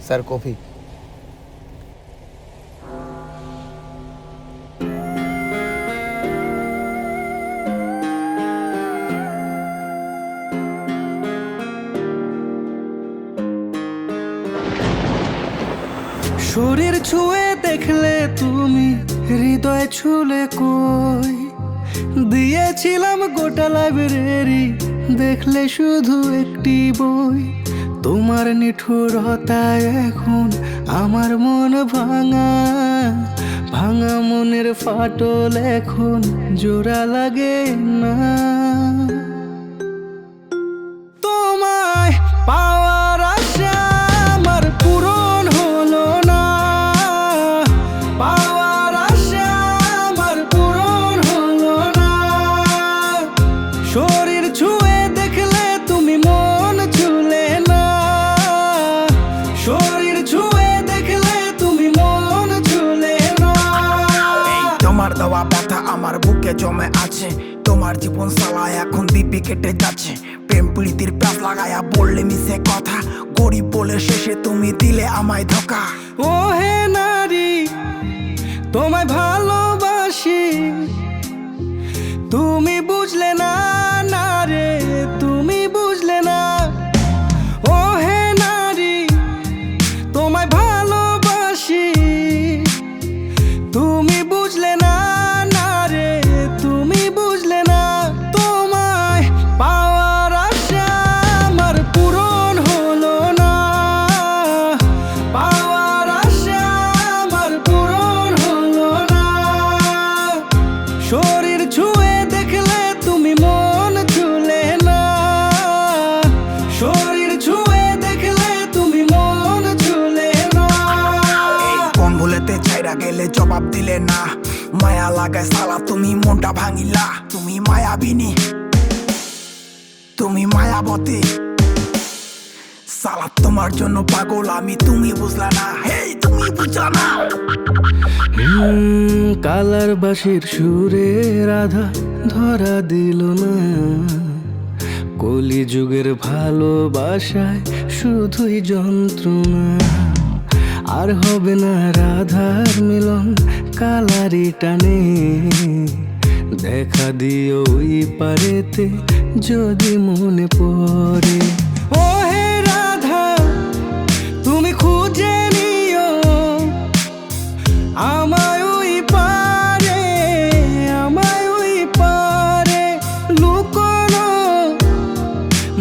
Sir coffee. শরীর ছুঁয়ে দেখলে তুমি হৃদয় ছুলে কই, দিয়েছিলাম গোটা লাইব্রেরি, দেখলে শুধু একটি বই। তোমার নিঠুরতায় এখন আমার মন ভাঙা, ভাঙা মনের ফাটল এখন জোড়া লাগে না। তোমায় পাওয়ার আশা আমার পূরণ হলো না, পাওয়ার আশা আমার পূরণ হলো না। শরীর ছুঁয়ে দেখলে তুমি মন ছুলে না, শরীর ছুঁয়ে দেখলে তুমি মন ছুলে না। তোমার দেওয়া ব্যথা আমার বুকে জমে আছে, তোমার জীবন সালায় এখন দিব্যি কেটে যাচ্ছে। প্রেম প্রীতির প্যাস লাগায়া বললে মিশে কথা, গরিব বলে শেষে তুমি দিলে আমায় ধোকা। ও হে নারী, তোমায় ভালোবাসি, তুমি বুঝলে না, না রে তুমি বুঝলে না। ও হে নারী, তোমায় ভালোবাসি, তুমি বুঝলে না, না রে তুমি বুঝলে না। তোমায় পাওয়ার আশা আমার পূরণ হলো না, পাওয়ার আশা আমার পূরণ হলো না। শরীর ছুঁয়ে দেখলে তুমি মন ছুলে না, শরীর ছুঁয়ে দেখলে তুমি মন ছুলে না। কোন ভুলেতে ছাইরা গেলে জবাব দিলে না, মায়া লাগায় সালা তুমি মনটা ভাঙিলা। তুমি মায়াবিনী, তুমি মায়াবতী, সালা তোমার জন্য পাগল আমি, তুমি বুঝলা না, হেই তুমি বুঝলা না। কালার বাঁশির সুরে রাধা ধরা দিল না, কলিযুগের ভালোবাসায় শুধুই যন্ত্রণা। আর হবে না রাধার মিলন কালারি টানে, দেখা দিও ওই পারেতে যদি মনে পড়ে। ও হে রাধা, তুমি খুঁজে নিও আমায় ওই পারে, আমায় ওই পারে। লুকোনো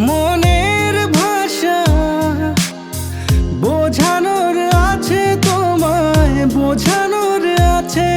মনের ভাষা বোঝানোর আছে, তোমায় বোঝানোর আছে।